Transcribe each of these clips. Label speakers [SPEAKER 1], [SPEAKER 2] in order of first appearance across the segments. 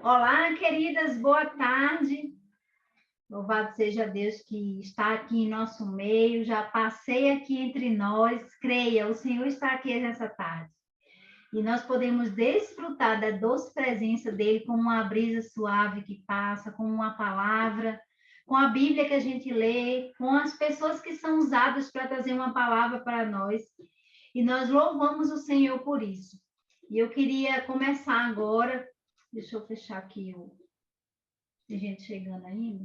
[SPEAKER 1] Olá, queridas, boa tarde. Louvado seja Deus que está aqui em nosso meio. Já passei aqui entre nós. Creia, o Senhor está aqui nessa tarde. E nós podemos desfrutar da doce presença dele como uma brisa suave que passa, com uma palavra, com a Bíblia que a gente lê, com as pessoas que são usadas para trazer uma palavra para nós. E nós louvamos o Senhor por isso. E eu queria começar agora. Deixa eu fechar aqui o. Tem gente chegando ainda.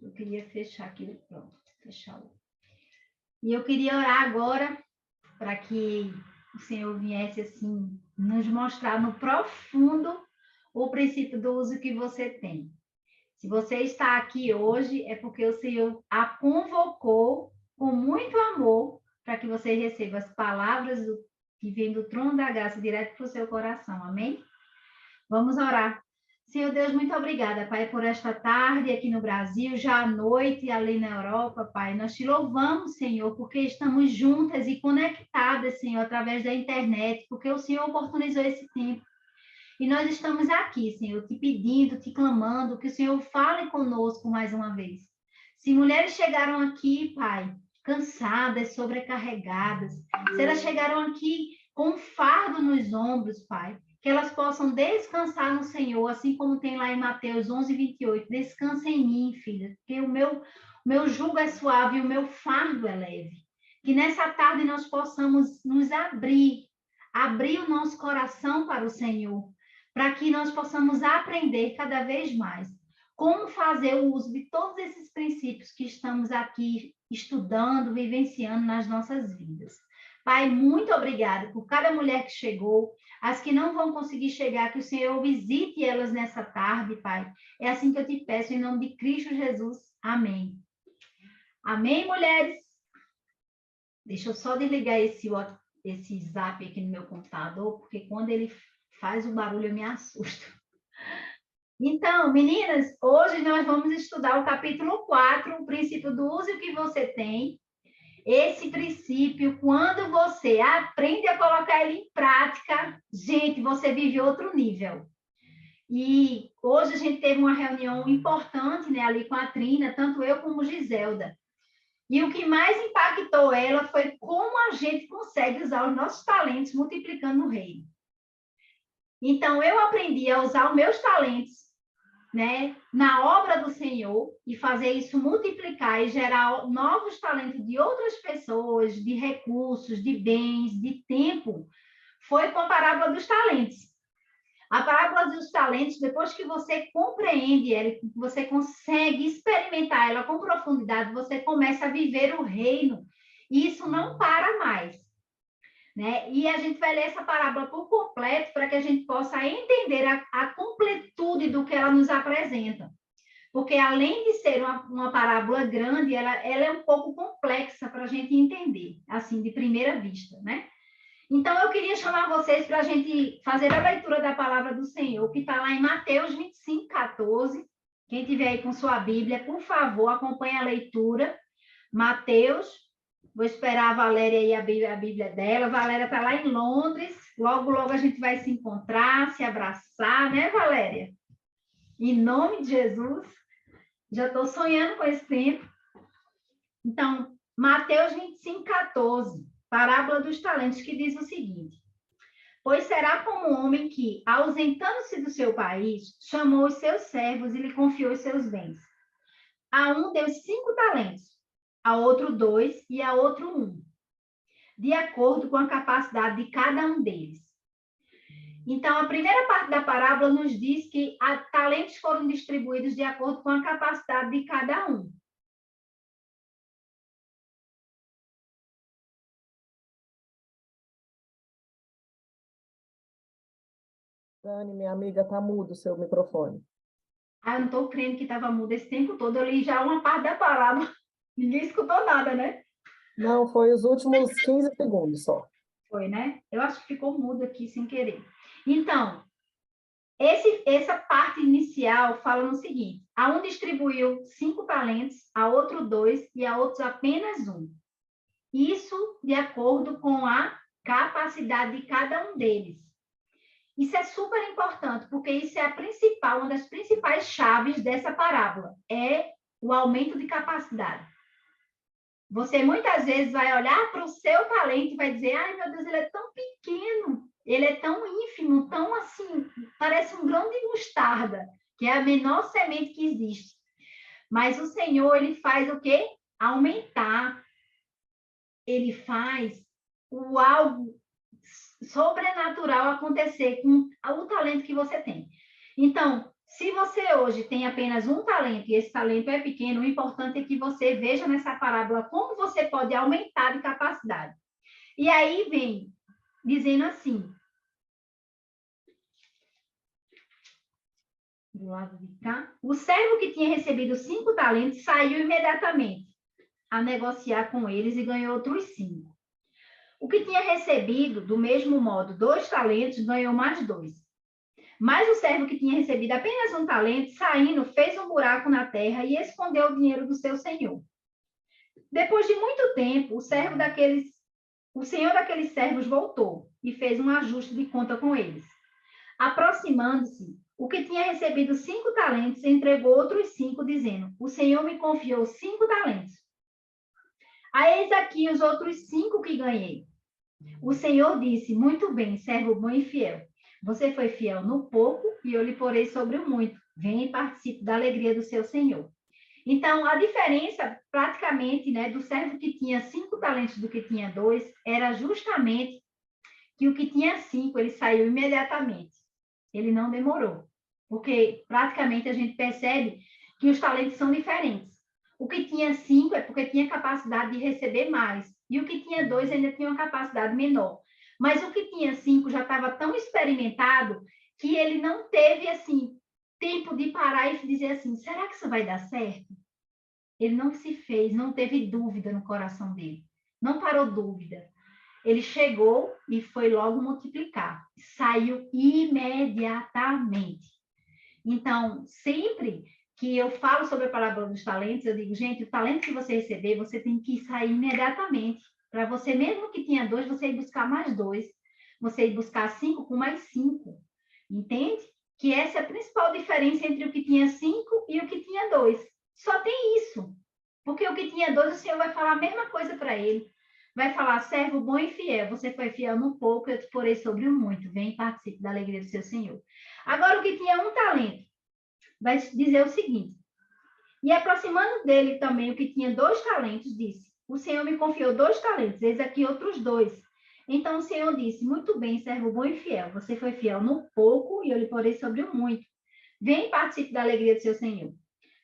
[SPEAKER 1] Eu queria fechar aqui. Pronto, fechar. E eu queria orar agora para que o Senhor viesse assim, nos mostrar no profundo o princípio do uso que você tem. Se você está aqui hoje, é porque o Senhor a convocou com muito amor para que você receba as palavras que vêm do trono da graça direto para o seu coração. Amém? Vamos orar. Senhor Deus, muito obrigada, Pai, por esta tarde aqui no Brasil, já à noite ali na Europa, Pai. Nós te louvamos, Senhor, porque estamos juntas e conectadas, Senhor, através da internet, porque o Senhor oportunizou esse tempo. E nós estamos aqui, Senhor, te pedindo, te clamando, que o Senhor fale conosco mais uma vez. Se mulheres chegaram aqui, Pai, cansadas, sobrecarregadas, se elas chegaram aqui com um fardo nos ombros, Pai, que elas possam descansar no Senhor, assim como tem lá em Mateus 11:28. Descansa em mim, filha, porque o meu jugo é suave e o meu fardo é leve. Que nessa tarde nós possamos nos abrir o nosso coração para o Senhor, para que nós possamos aprender cada vez mais como fazer o uso de todos esses princípios que estamos aqui estudando, vivenciando nas nossas vidas. Pai, muito obrigada por cada mulher que chegou, as que não vão conseguir chegar, que o Senhor visite elas nessa tarde, Pai. É assim que eu te peço, em nome de Cristo Jesus. Amém. Amém, mulheres? Deixa eu só desligar esse zap aqui no meu computador, porque quando ele faz o barulho eu me assusto. Então, meninas, hoje nós vamos estudar o capítulo 4, o princípio do uso que você tem. Esse princípio, quando você aprende a colocar ele em prática, gente, você vive outro nível. E hoje a gente teve uma reunião importante, né, ali com a Trina, tanto eu como Giselda. E o que mais impactou ela foi como a gente consegue usar os nossos talentos multiplicando no reino. Então, eu aprendi a usar os meus talentos, né, na obra do Senhor, e fazer isso multiplicar e gerar novos talentos de outras pessoas, de recursos, de bens, de tempo, foi com a parábola dos talentos. A parábola dos talentos, depois que você compreende ela, você consegue experimentar ela com profundidade, você começa a viver o reino, e isso não para mais. Né? E a gente vai ler essa parábola por completo para que a gente possa entender a completude do que ela nos apresenta. Porque além de ser uma parábola grande, ela é um pouco complexa para a gente entender, assim, de primeira vista, né? Então, eu queria chamar vocês para a gente fazer a leitura da palavra do Senhor, que está lá em Mateus 25:14. Quem tiver aí com sua Bíblia, por favor, acompanhe a leitura. Mateus, vou esperar a Valéria aí a Bíblia dela. A Valéria está lá em Londres. Logo, logo a gente vai se encontrar, se abraçar, né, Valéria? Em nome de Jesus. Já estou sonhando com esse tempo. Então, Mateus 25:14, parábola dos talentos, que diz o seguinte: pois será como um homem que, ausentando-se do seu país, chamou os seus servos e lhe confiou os seus bens. A um deu 5 talentos, a outro 2 e a outro 1, de acordo com a capacidade de cada um deles. Então, a primeira parte da parábola nos diz que talentos foram distribuídos de acordo com a capacidade de cada um.
[SPEAKER 2] Dani, minha amiga, tá mudo o seu microfone.
[SPEAKER 1] Eu não estou crendo que estava mudo esse tempo todo. Eu li já uma parte da parábola. Ninguém escutou nada, né?
[SPEAKER 2] Não, foi os últimos 15 segundos só.
[SPEAKER 1] Foi, né? Eu acho que ficou mudo aqui sem querer. Então, essa parte inicial fala no seguinte: a um distribuiu 5 talentos, a outro 2 e a outros apenas 1. Isso de acordo com a capacidade de cada um deles. Isso é super importante, porque isso é a principal, uma das principais chaves dessa parábola, é o aumento de capacidade. Você muitas vezes vai olhar para o seu talento e vai dizer, ai meu Deus, ele é tão pequeno, ele é tão ínfimo, tão assim, parece um grão de mostarda, que é a menor semente que existe. Mas o Senhor, ele faz o quê? Aumentar. Ele faz o algo sobrenatural acontecer com o talento que você tem. Então, se você hoje tem apenas um talento e esse talento é pequeno, o importante é que você veja nessa parábola como você pode aumentar de capacidade. E aí vem dizendo assim, do lado de cá, o servo que tinha recebido 5 talentos saiu imediatamente a negociar com eles e ganhou outros 5. O que tinha recebido, do mesmo modo, 2 talentos, ganhou mais 2. Mas o servo que tinha recebido apenas um talento, saindo, fez um buraco na terra e escondeu o dinheiro do seu senhor. Depois de muito tempo, o senhor daqueles servos voltou e fez um ajuste de conta com eles. Aproximando-se, o que tinha recebido 5 talentos entregou outros 5, dizendo, o senhor me confiou 5 talentos. Eis aqui os outros 5 que ganhei. O Senhor disse, muito bem, servo bom e fiel. Você foi fiel no pouco e eu lhe porei sobre o muito. Venha e participe da alegria do seu Senhor. Então, a diferença, praticamente, né, do servo que tinha 5 talentos do que tinha 2, era justamente que o que tinha 5, ele saiu imediatamente. Ele não demorou. Porque, praticamente, a gente percebe que os talentos são diferentes. O que tinha 5 é porque tinha capacidade de receber mais. E o que tinha 2 ainda tinha uma capacidade menor. Mas o que tinha 5 já estava tão experimentado que ele não teve, assim, tempo de parar e dizer assim, será que isso vai dar certo? Ele não se fez, não teve dúvida no coração dele. Não parou dúvida. Ele chegou e foi logo multiplicar. Saiu imediatamente. Então, sempre que eu falo sobre a parábola dos talentos, eu digo, gente, o talento que você receber, você tem que sair imediatamente. Para você, mesmo que tinha 2, você ir buscar mais 2. Você ir buscar 5 com mais 5. Entende? Que essa é a principal diferença entre o que tinha 5 e o que tinha 2. Só tem isso. Porque o que tinha 2, o Senhor vai falar a mesma coisa para ele. Vai falar, servo bom e fiel, você foi fiel no pouco, eu te porei sobre o muito. Vem e participe da alegria do seu Senhor. Agora, o que tinha um talento, vai dizer o seguinte, e aproximando dele também o que tinha 2 talentos, disse, o Senhor me confiou 2 talentos, eis aqui outros 2. Então o Senhor disse, muito bem, servo bom e fiel, você foi fiel no pouco e eu lhe porei sobre o muito. Vem e participe da alegria do seu Senhor.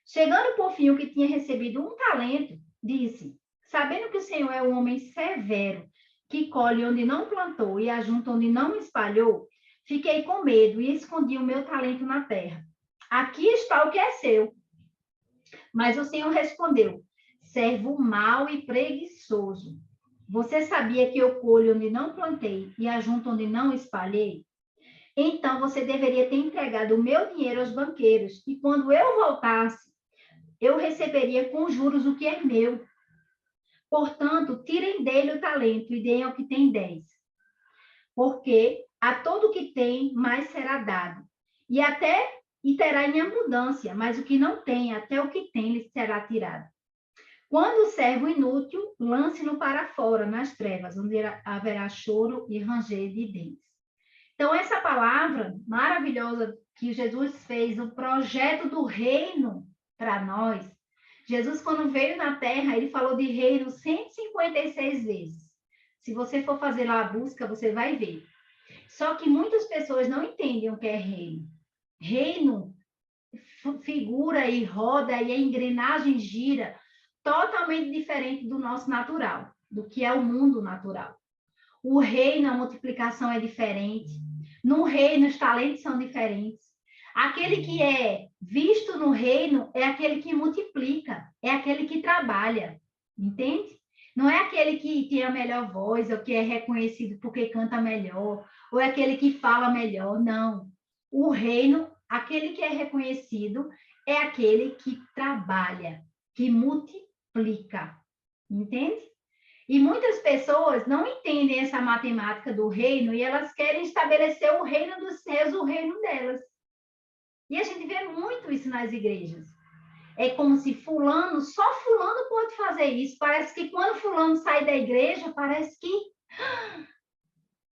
[SPEAKER 1] Chegando por fim o que tinha recebido um talento, disse, sabendo que o Senhor é um homem severo, que colhe onde não plantou e ajunta onde não espalhou, fiquei com medo e escondi o meu talento na terra. Aqui está o que é seu. Mas o Senhor respondeu, servo mau e preguiçoso. Você sabia que eu colho onde não plantei e ajunto onde não espalhei? Então você deveria ter entregado o meu dinheiro aos banqueiros, e quando eu voltasse, eu receberia com juros o que é meu. Portanto, tirem dele o talento e deem ao que tem 10. Porque a todo que tem, mais será dado. E terá em abundância, mas o que não tem, até o que tem, lhe será tirado. Quando o servo inútil, lance-no para fora, nas trevas, onde haverá choro e ranger de dentes. Então, essa palavra maravilhosa que Jesus fez, o projeto do reino para nós. Jesus, quando veio na Terra, ele falou de reino 156 vezes. Se você for fazer lá a busca, você vai ver. Só que muitas pessoas não entendem o que é reino. Reino figura e roda e a engrenagem gira totalmente diferente do nosso natural, do que é o mundo natural. O reino, a multiplicação é diferente. No reino, os talentos são diferentes. Aquele que é visto no reino é aquele que multiplica, é aquele que trabalha, entende? Não é aquele que tem a melhor voz, ou que é reconhecido porque canta melhor, ou é aquele que fala melhor, não. O reino, aquele que é reconhecido, é aquele que trabalha, que multiplica, entende? E muitas pessoas não entendem essa matemática do reino e elas querem estabelecer o reino dos céus, o reino delas. E a gente vê muito isso nas igrejas. É como se só fulano pode fazer isso. Parece que quando fulano sai da igreja, parece que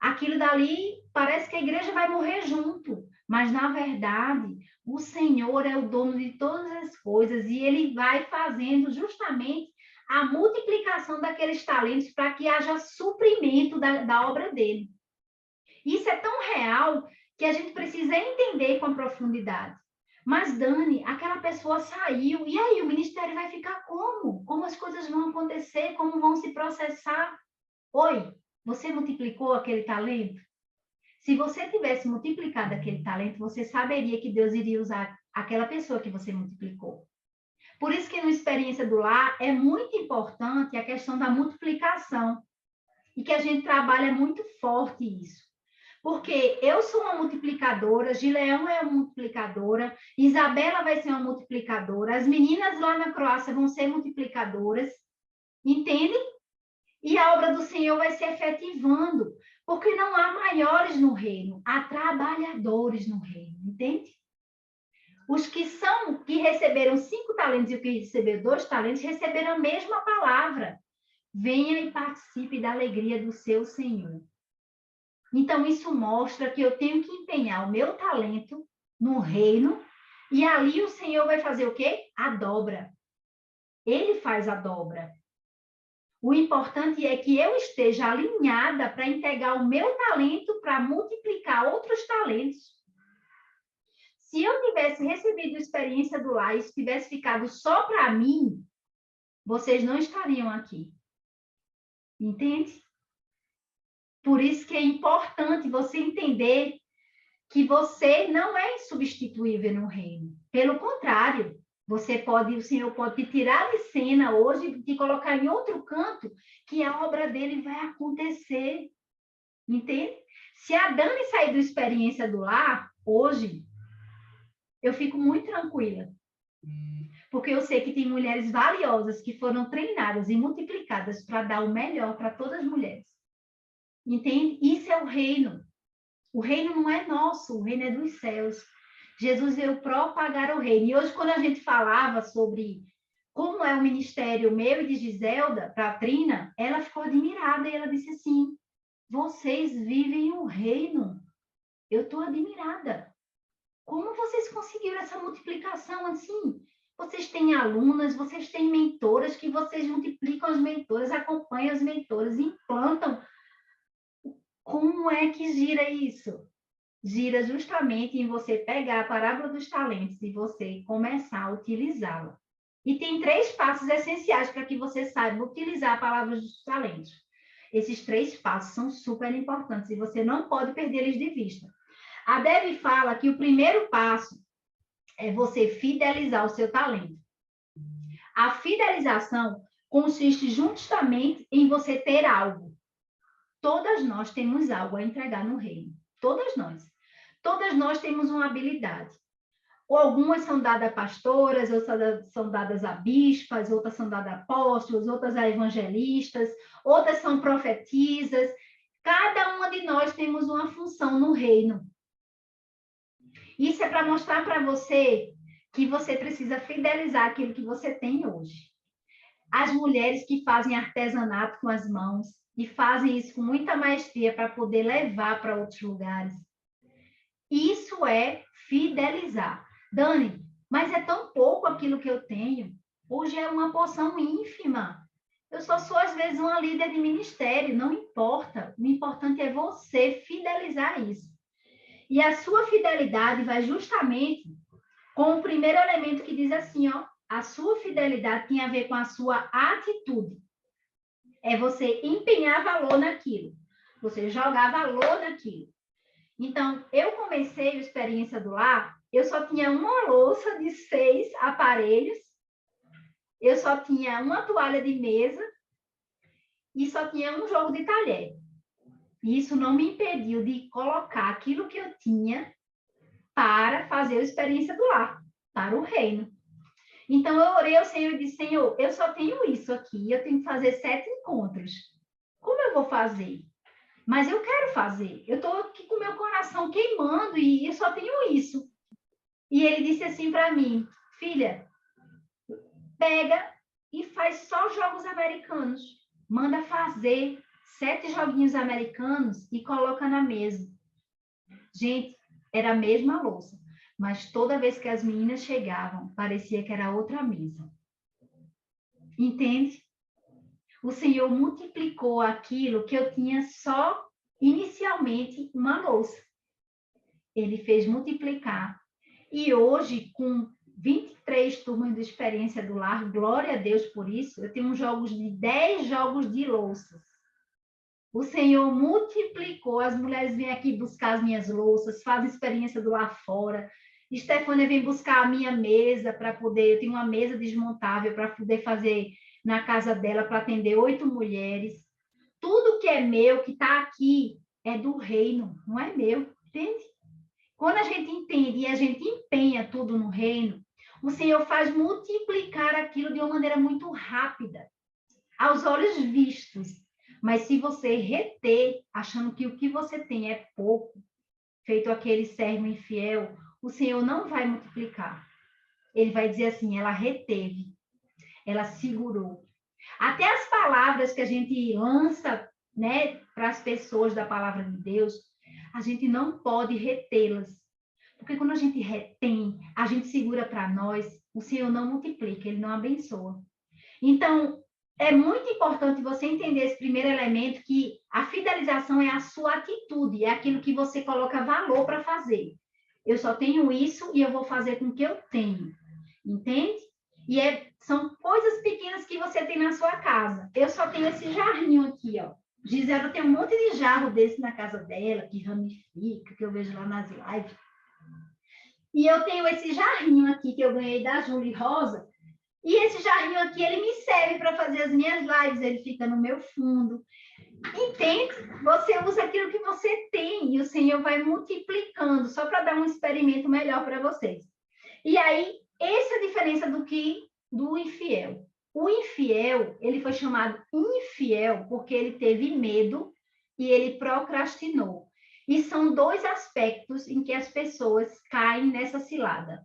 [SPEAKER 1] aquilo dali, parece que a igreja vai morrer junto. Mas, na verdade, o Senhor é o dono de todas as coisas e Ele vai fazendo justamente a multiplicação daqueles talentos para que haja suprimento da obra dele. Isso é tão real que a gente precisa entender com profundidade. Mas, Dani, aquela pessoa saiu, e aí o ministério vai ficar como? Como as coisas vão acontecer? Como vão se processar? Oi, você multiplicou aquele talento? Se você tivesse multiplicado aquele talento, você saberia que Deus iria usar aquela pessoa que você multiplicou. Por isso que na experiência do lar é muito importante a questão da multiplicação e que a gente trabalha muito forte isso. Porque eu sou uma multiplicadora, Gileão é uma multiplicadora, Isabela vai ser uma multiplicadora, as meninas lá na Croácia vão ser multiplicadoras, entende? E a obra do Senhor vai se efetivando, porque não há maiores no reino, há trabalhadores no reino, entende? Os que receberam 5 talentos e os que receberam 2 talentos, receberam a mesma palavra. Venha e participe da alegria do seu Senhor. Então, isso mostra que eu tenho que empenhar o meu talento no reino, e ali o Senhor vai fazer o quê? A dobra. Ele faz a dobra. O importante é que eu esteja alinhada para entregar o meu talento para multiplicar outros talentos. Se eu tivesse recebido a experiência do lar e isso tivesse ficado só para mim, vocês não estariam aqui. Entende? Por isso que é importante você entender que você não é insubstituível no reino. Pelo contrário, o Senhor pode te tirar de cena hoje e te colocar em outro canto, que a obra dele vai acontecer. Entende? Se a Dani sair da experiência do lar, hoje, eu fico muito tranquila. Porque eu sei que tem mulheres valiosas que foram treinadas e multiplicadas para dar o melhor para todas as mulheres. Entende? Isso é o reino. O reino não é nosso, o reino é dos céus. Jesus veio propagar o reino. E hoje, quando a gente falava sobre como é o ministério meu e de Giselda para a Trina, ela ficou admirada e ela disse assim: vocês vivem o reino. Eu estou admirada. Como vocês conseguiram essa multiplicação assim? Vocês têm alunas, vocês têm mentoras, que vocês multiplicam as mentoras, acompanham as mentoras, implantam. Como é que gira isso? Gira justamente em você pegar a parábola dos talentos e você começar a utilizá-la. E tem 3 passos essenciais para que você saiba utilizar a palavra dos talentos. Esses 3 passos são super importantes e você não pode perdê-los de vista. A Debbie fala que o primeiro passo é você fidelizar o seu talento. A fidelização consiste justamente em você ter algo. Todas nós temos algo a entregar no reino. Todas nós. Todas nós temos uma habilidade. Ou algumas são dadas a pastoras, outras são dadas a bispas, outras são dadas a apóstolos, outras a evangelistas, outras são profetisas. Cada uma de nós temos uma função no reino. Isso é para mostrar para você que você precisa fidelizar aquilo que você tem hoje. As mulheres que fazem artesanato com as mãos e fazem isso com muita maestria para poder levar para outros lugares. Isso é fidelizar. Dani, mas é tão pouco aquilo que eu tenho. Hoje é uma porção ínfima. Eu só sou, às vezes, uma líder de ministério. Não importa. O importante é você fidelizar isso. E a sua fidelidade vai justamente com o primeiro elemento que diz assim, ó, a sua fidelidade tem a ver com a sua atitude. É você empenhar valor naquilo. Você jogar valor naquilo. Então, eu comecei a experiência do lar, eu só tinha uma louça de 6 aparelhos, eu só tinha uma toalha de mesa e só tinha um jogo de talher. E isso não me impediu de colocar aquilo que eu tinha para fazer a experiência do lar, para o reino. Então, eu orei ao Senhor e disse, Senhor, eu só tenho isso aqui, eu tenho que fazer 7 encontros. Como eu vou fazer? Mas eu quero fazer. Eu estou aqui com o meu coração queimando e eu só tenho isso. E ele disse assim para mim, filha, pega e faz só jogos americanos. Manda fazer 7 joguinhos americanos e coloca na mesa. Gente, era a mesma louça, mas toda vez que as meninas chegavam, parecia que era outra mesa. Entende? O Senhor multiplicou aquilo que eu tinha só inicialmente uma louça. Ele fez multiplicar. E hoje, com 23 turmas de experiência do lar, glória a Deus por isso, eu tenho jogos de 10 jogos de louças. O Senhor multiplicou, as mulheres vêm aqui buscar as minhas louças, fazem experiência do lar fora. Estefânia vem buscar a minha mesa para poder, eu tenho uma mesa desmontável para poder fazer na casa dela, para atender 8 mulheres. Tudo que é meu, que está aqui, é do reino, não é meu, entende? Quando a gente entende e a gente empenha tudo no reino, o Senhor faz multiplicar aquilo de uma maneira muito rápida, aos olhos vistos. Mas se você reter, achando que o que você tem é pouco, feito aquele servo infiel, o Senhor não vai multiplicar. Ele vai dizer assim, ela reteve, ela segurou. Até as palavras que a gente lança, né, para as pessoas da palavra de Deus, a gente não pode retê-las. Porque quando a gente retém, a gente segura para nós, o Senhor não multiplica, ele não abençoa. Então, é muito importante você entender esse primeiro elemento, que a fidelização é a sua atitude, é aquilo que você coloca valor para fazer. Eu só tenho isso e eu vou fazer com o que eu tenho. Entende? E são coisas pequenas que você tem na sua casa. Eu só tenho esse jarrinho aqui, ó. Gisela tem um monte de jarro desse na casa dela, que ramifica, que eu vejo lá nas lives. E eu tenho esse jarrinho aqui que eu ganhei da Julie Rosa. E esse jarrinho aqui, ele me serve para fazer as minhas lives, ele fica no meu fundo. Entende? Você usa aquilo que você tem e o Senhor vai multiplicando, só para dar um experimento melhor para vocês. E aí, essa é a diferença do infiel. O infiel, ele foi chamado infiel porque ele teve medo e ele procrastinou. E são 2 aspectos em que as pessoas caem nessa cilada.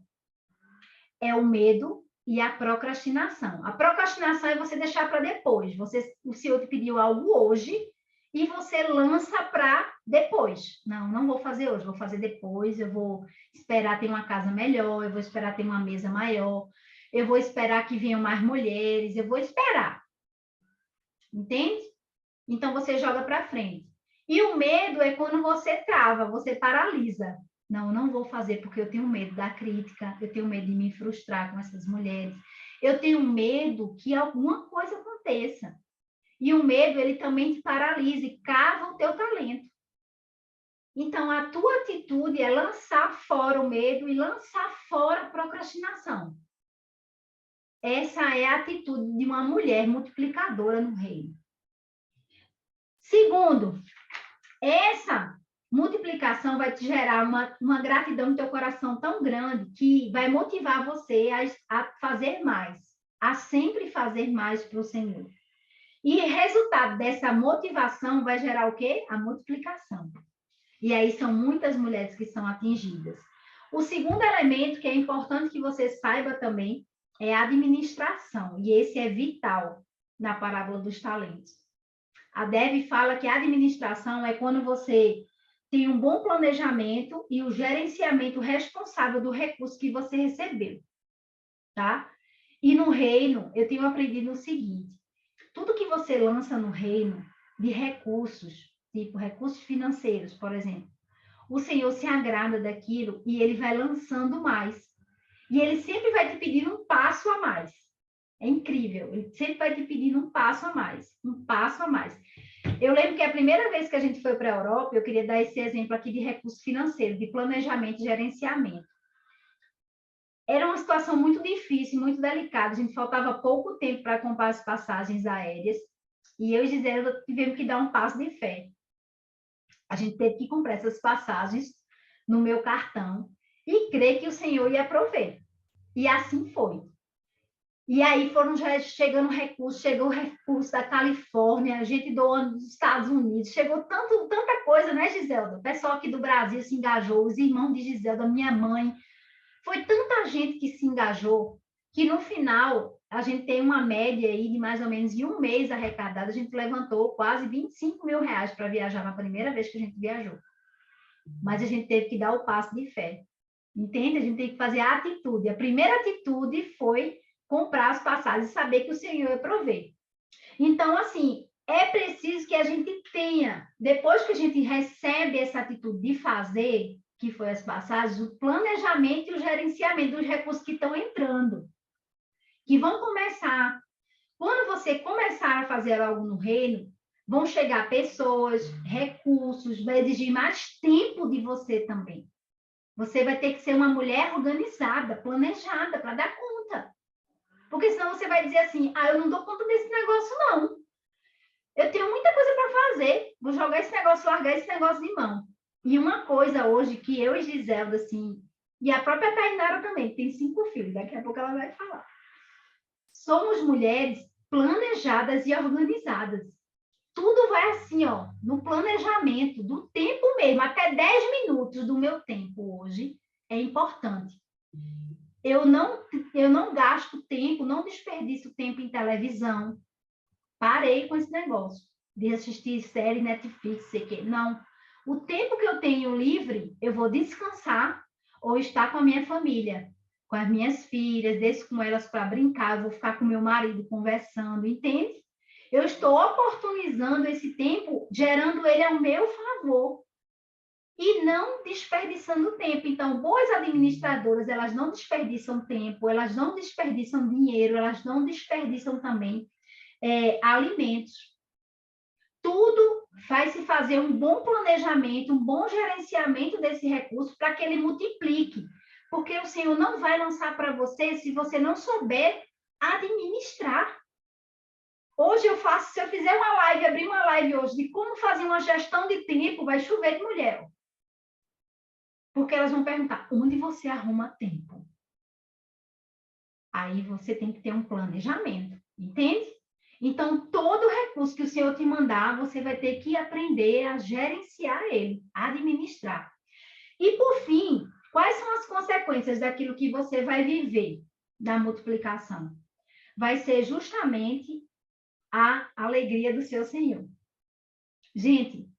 [SPEAKER 1] É o medo e a procrastinação. A procrastinação é você deixar para depois. O Senhor te pediu algo hoje e você lança para depois. Não vou fazer hoje, vou fazer depois, eu vou esperar ter uma casa melhor, eu vou esperar ter uma mesa maior, eu vou esperar que venham mais mulheres, eu vou esperar. Entende? Então, você joga para frente. E o medo é quando você trava, você paralisa. Não vou fazer porque eu tenho medo da crítica, eu tenho medo de me frustrar com essas mulheres, eu tenho medo que alguma coisa aconteça. E o medo, ele também te paralisa e cava o teu talento. Então, a tua atitude é lançar fora o medo e lançar fora a procrastinação. Essa é a atitude de uma mulher multiplicadora no reino. Segundo, essa multiplicação vai te gerar uma gratidão no teu coração tão grande que vai motivar você a fazer mais, a sempre fazer mais para o Senhor. E resultado dessa motivação vai gerar o quê? A multiplicação. E aí são muitas mulheres que são atingidas. O segundo elemento que é importante que você saiba também é a administração. E esse é vital na parábola dos talentos. A Debbie fala que a administração é quando você tem um bom planejamento e o gerenciamento responsável do recurso que você recebeu, tá? E no reino, eu tenho aprendido o seguinte, tudo que você lança no reino de recursos, tipo recursos financeiros, por exemplo, o Senhor se agrada daquilo e ele vai lançando mais. E ele sempre vai te pedir um passo a mais. É incrível, ele sempre vai te pedir um passo a mais, um passo a mais. Eu lembro que a primeira vez que a gente foi para a Europa, eu queria dar esse exemplo aqui de recurso financeiro, de planejamento e gerenciamento. Era uma situação muito difícil, muito delicada. A gente faltava pouco tempo para comprar as passagens aéreas. E eu e Gisela tivemos que dar um passo de fé. A gente teve que comprar essas passagens no meu cartão e crer que o Senhor ia prover. E assim foi. E aí foram já chegando recursos, chegou recurso da Califórnia, a gente doando dos Estados Unidos, chegou tanta coisa, né, Giselda? O pessoal aqui do Brasil se engajou, os irmãos de Giselda, minha mãe. Foi tanta gente que se engajou, que no final a gente tem uma média aí de mais ou menos em um mês arrecadado, a gente levantou quase 25 mil reais para viajar na primeira vez que a gente viajou. Mas a gente teve que dar o passo de fé. Entende? A gente tem que fazer a atitude. A primeira atitude foi comprar as passagens e saber que o Senhor ia prover. Então, assim, é preciso que a gente tenha, depois que a gente recebe essa atitude de fazer, que foi as passagens, o planejamento e o gerenciamento dos recursos que estão entrando, que vão começar. Quando você começar a fazer algo no reino, vão chegar pessoas, recursos, vai exigir mais tempo de você também. Você vai ter que ser uma mulher organizada, planejada, para dar conta. Porque senão você vai dizer assim, eu não dou conta desse negócio, não. Eu tenho muita coisa para fazer, vou jogar esse negócio, largar esse negócio de mão. E uma coisa hoje que eu e Giselda, assim, e a própria Tainara também, que tem 5 filhos, daqui a pouco ela vai falar. Somos mulheres planejadas e organizadas. Tudo vai assim, ó, no planejamento, do tempo mesmo, até 10 minutos do meu tempo hoje é importante. Eu não gasto tempo, não desperdiço tempo em televisão. Parei com esse negócio de assistir série, Netflix, sei que. Não. O tempo que eu tenho livre, eu vou descansar ou estar com a minha família, com as minhas filhas, desço com elas para brincar, eu vou ficar com meu marido conversando, entende? Eu estou oportunizando esse tempo, gerando ele ao meu favor e não desperdiçando tempo. Então, boas administradoras, elas não desperdiçam tempo, elas não desperdiçam dinheiro, elas não desperdiçam também alimentos. Tudo vai se fazer um bom planejamento, um bom gerenciamento desse recurso para que ele multiplique. Porque o Senhor não vai lançar para você se você não souber administrar. Hoje se eu fizer uma live, abrir uma live hoje de como fazer uma gestão de tempo, vai chover de mulher. Porque elas vão perguntar, onde você arruma tempo? Aí você tem que ter um planejamento, entende? Então, todo recurso que o Senhor te mandar, você vai ter que aprender a gerenciar ele, a administrar. E, por fim, quais são as consequências daquilo que você vai viver da multiplicação? Vai ser justamente a alegria do seu Senhor. Gente,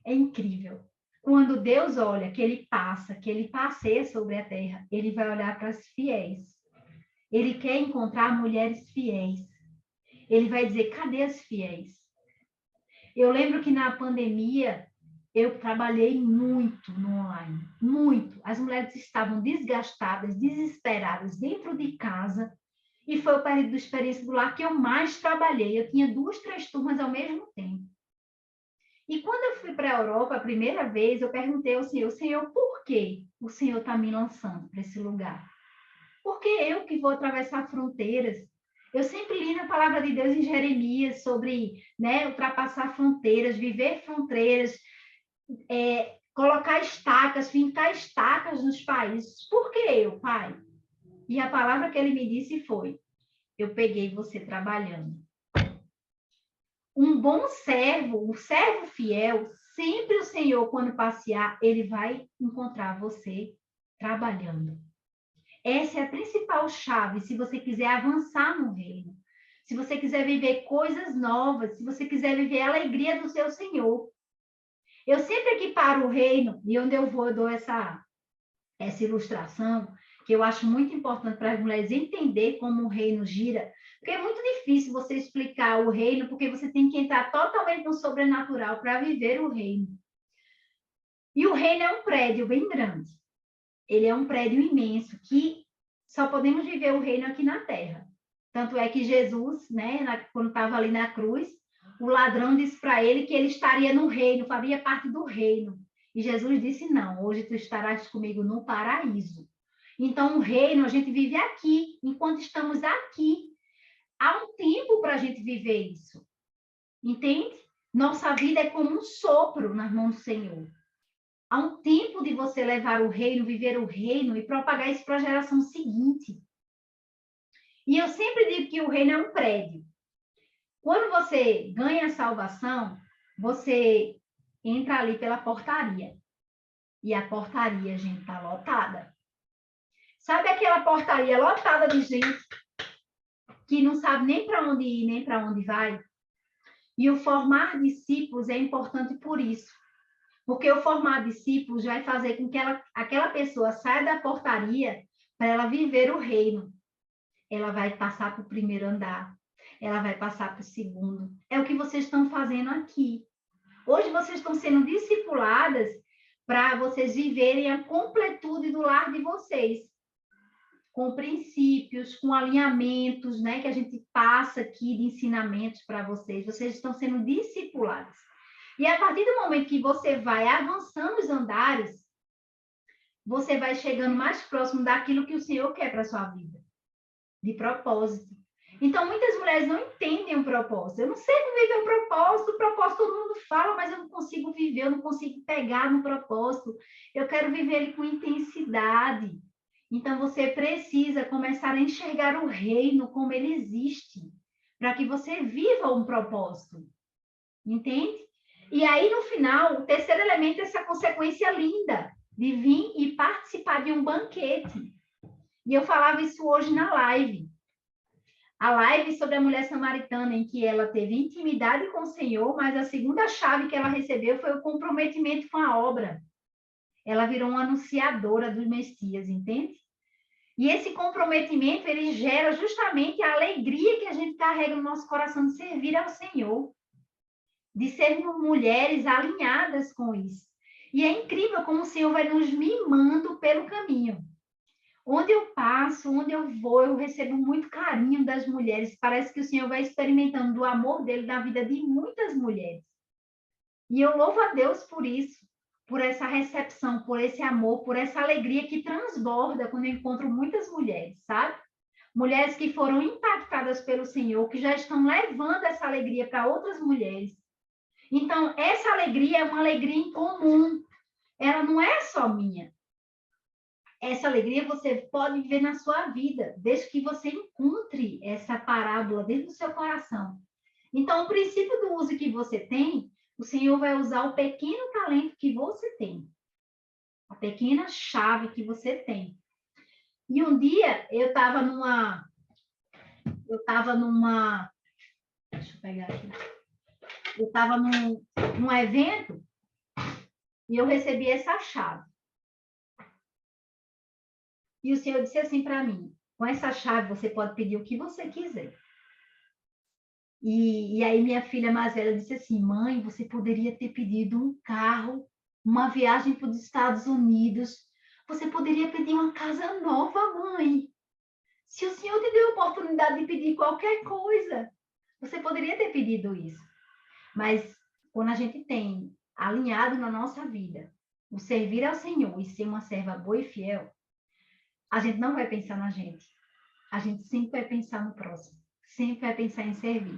[SPEAKER 1] é incrível. Quando Deus olha, que ele passeia sobre a terra, ele vai olhar para as fiéis. Ele quer encontrar mulheres fiéis. Ele vai dizer, cadê as fiéis? Eu lembro que na pandemia, eu trabalhei muito no online, muito. As mulheres estavam desgastadas, desesperadas, dentro de casa, e foi o período de experiência do lar que eu mais trabalhei. Eu tinha 2, 3 turmas ao mesmo tempo. E quando eu fui para a Europa a primeira vez, eu perguntei ao Senhor, por que o Senhor está me lançando para esse lugar? Porque eu que vou atravessar fronteiras. Eu sempre li na palavra de Deus em Jeremias sobre, né, ultrapassar fronteiras, viver fronteiras, colocar estacas, fincar estacas nos países. Por que eu, Pai? E a palavra que ele me disse foi, eu peguei você trabalhando. Um bom servo, um servo fiel, sempre o Senhor, quando passear, ele vai encontrar você trabalhando. Essa é a principal chave, se você quiser avançar no reino. Se você quiser viver coisas novas, se você quiser viver a alegria do seu Senhor. Eu sempre equiparo o reino, e onde eu vou, eu dou essa ilustração, que eu acho muito importante para as mulheres entender como o reino gira, porque é muito difícil você explicar o reino, porque você tem que entrar totalmente no sobrenatural para viver o reino. E o reino é um prédio bem grande. Ele é um prédio imenso, que só podemos viver o reino aqui na terra. Tanto é que Jesus, né, quando estava ali na cruz, o ladrão disse para ele que ele estaria no reino, faria parte do reino. E Jesus disse, não, hoje tu estarás comigo no paraíso. Então, o reino, a gente vive aqui, enquanto estamos aqui. Há um tempo para a gente viver isso. Entende? Nossa vida é como um sopro nas mãos do Senhor. Há um tempo de você levar o reino, viver o reino e propagar isso para a geração seguinte. E eu sempre digo que o reino é um prédio. Quando você ganha a salvação, você entra ali pela portaria. E a portaria, gente, está lotada. Sabe aquela portaria lotada de gente que não sabe nem para onde ir, nem para onde vai? E o formar discípulos é importante por isso. Porque o formar discípulos vai fazer com que aquela pessoa saia da portaria para ela viver o reino. Ela vai passar para o primeiro andar, ela vai passar para o segundo. É o que vocês estão fazendo aqui. Hoje vocês estão sendo discipuladas para vocês viverem a completude do lar de vocês, com princípios, com alinhamentos, né, que a gente passa aqui de ensinamentos para vocês. Vocês estão sendo discipuladas. E a partir do momento que você vai avançando os andares, você vai chegando mais próximo daquilo que o Senhor quer para a sua vida, de propósito. Então, muitas mulheres não entendem o propósito. Eu não sei viver o propósito todo mundo fala, mas eu não consigo viver, eu não consigo pegar no propósito. Eu quero viver ele com intensidade. Então, você precisa começar a enxergar o reino como ele existe, para que você viva um propósito. Entende? E aí, no final, o terceiro elemento é essa consequência linda de vir e participar de um banquete. E eu falava isso hoje na live. A live sobre a mulher samaritana, em que ela teve intimidade com o Senhor, mas a segunda chave que ela recebeu foi o comprometimento com a obra. Ela virou uma anunciadora do Messias, entende? E esse comprometimento, ele gera justamente a alegria que a gente carrega no nosso coração de servir ao Senhor, de sermos mulheres alinhadas com isso. E é incrível como o Senhor vai nos mimando pelo caminho. Onde eu passo, onde eu vou, eu recebo muito carinho das mulheres. Parece que o Senhor vai experimentando do amor dele na vida de muitas mulheres. E eu louvo a Deus por isso, por essa recepção, por esse amor, por essa alegria que transborda quando eu encontro muitas mulheres, sabe? Mulheres que foram impactadas pelo Senhor, que já estão levando essa alegria para outras mulheres. Então, essa alegria é uma alegria em comum. Ela não é só minha. Essa alegria você pode viver na sua vida, desde que você encontre essa parábola dentro do seu coração. Então, o princípio do uso que você tem, o Senhor vai usar o pequeno talento que você tem, a pequena chave que você tem. E um dia eu estava deixa eu pegar aqui. Eu estava num evento e eu recebi essa chave. E o Senhor disse assim para mim: com essa chave você pode pedir o que você quiser. E aí minha filha mais velha disse assim: mãe, você poderia ter pedido um carro, uma viagem para os Estados Unidos. Você poderia pedir uma casa nova, mãe. Se o Senhor te deu a oportunidade de pedir qualquer coisa, você poderia ter pedido isso. Mas quando a gente tem alinhado na nossa vida o servir ao Senhor e ser uma serva boa e fiel, a gente não vai pensar na gente. A gente sempre vai pensar no próximo. Sempre vai pensar em servir.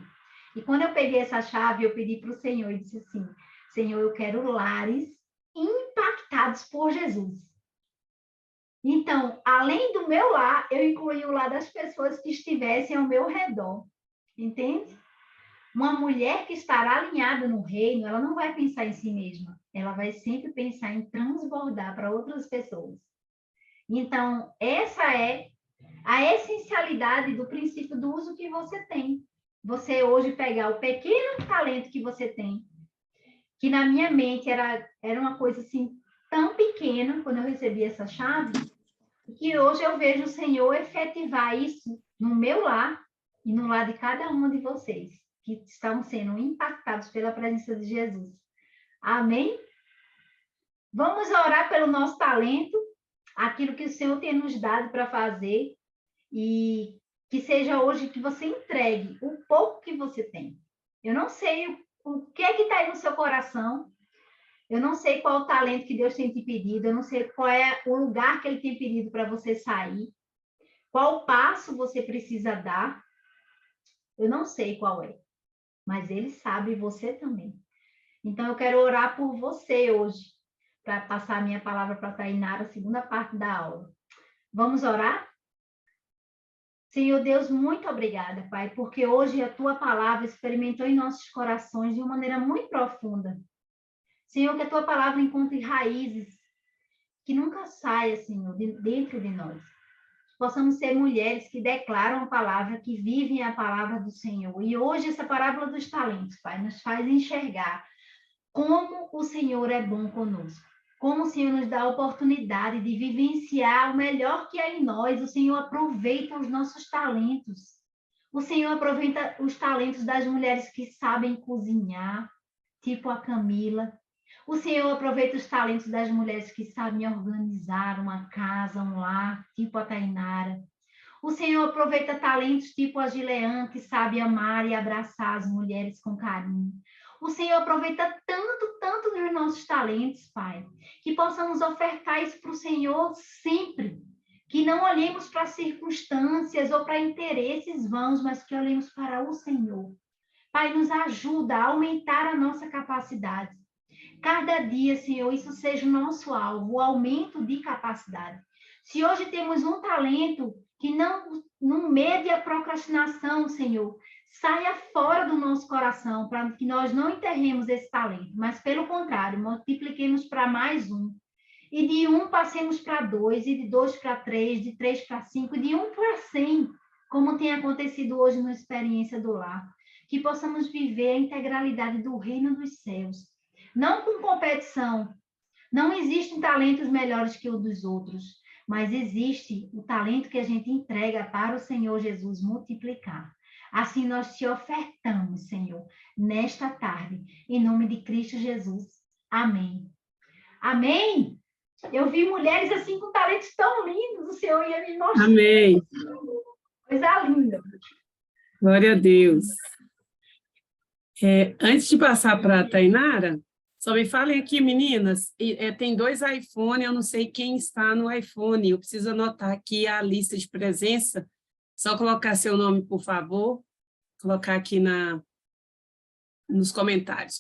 [SPEAKER 1] E quando eu peguei essa chave, eu pedi para o Senhor e disse assim: Senhor, eu quero lares impactados por Jesus. Então, além do meu lar, eu incluí o lar das pessoas que estivessem ao meu redor. Entende? Uma mulher que estará alinhada no reino, ela não vai pensar em si mesma. Ela vai sempre pensar em transbordar para outras pessoas. Então, essa é a essencialidade do princípio do uso que você tem. Você hoje pegar o pequeno talento que você tem, que na minha mente era uma coisa assim tão pequena quando eu recebi essa chave, que hoje eu vejo o Senhor efetivar isso no meu lar e no lar de cada uma de vocês, que estão sendo impactados pela presença de Jesus. Amém? Vamos orar pelo nosso talento, aquilo que o Senhor tem nos dado para fazer, e que seja hoje que você entregue o pouco que você tem. Eu não sei o que é que está aí no seu coração, eu não sei qual o talento que Deus tem te pedido, eu não sei qual é o lugar que Ele tem pedido para você sair, qual passo você precisa dar, eu não sei qual é, mas Ele sabe, e você também. Então, eu quero orar por você hoje, para passar a minha palavra para a Tainara, a segunda parte da aula. Vamos orar? Senhor Deus, muito obrigada, Pai, porque hoje a tua palavra experimentou em nossos corações de uma maneira muito profunda. Senhor, que a tua palavra encontre raízes, que nunca saia, Senhor, dentro de nós. Possamos ser mulheres que declaram a palavra, que vivem a palavra do Senhor. E hoje essa parábola dos talentos, Pai, nos faz enxergar como o Senhor é bom conosco. Como o Senhor nos dá a oportunidade de vivenciar o melhor que há em nós. O Senhor aproveita os nossos talentos. O Senhor aproveita os talentos das mulheres que sabem cozinhar, tipo a Camila. O Senhor aproveita os talentos das mulheres que sabem organizar uma casa, um lar, tipo a Tainara. O Senhor aproveita talentos tipo a Gileã, que sabe amar e abraçar as mulheres com carinho. O Senhor aproveita tanto dos nossos talentos, Pai, que possamos ofertar isso para o Senhor sempre. Que não olhemos para circunstâncias ou para interesses vãos, mas que olhemos para o Senhor. Pai, nos ajuda a aumentar a nossa capacidade. Cada dia, Senhor, isso seja o nosso alvo, o aumento de capacidade. Se hoje temos um talento que não mede a procrastinação, Senhor, saia fora do nosso coração, para que nós não enterremos esse talento, mas pelo contrário, multipliquemos para mais um. E de um passemos para dois, e de dois para três, de três para cinco, de um para 100, como tem acontecido hoje na experiência do lar. Que possamos viver a integralidade do reino dos céus. Não com competição. Não existem talentos melhores que o dos outros, mas existe o talento que a gente entrega para o Senhor Jesus multiplicar. Assim nós te ofertamos, Senhor, nesta tarde, em nome de Cristo Jesus. Amém. Amém? Eu vi mulheres assim com talentos tão lindos, o Senhor ia me mostrar.
[SPEAKER 3] Amém.
[SPEAKER 1] Coisa linda.
[SPEAKER 3] Glória a Deus. Antes de passar para a Tainara, só me falem aqui, meninas, tem 2 iPhone, eu não sei quem está no iPhone, eu preciso anotar aqui a lista de presença, só colocar seu nome, por favor, colocar aqui nos comentários.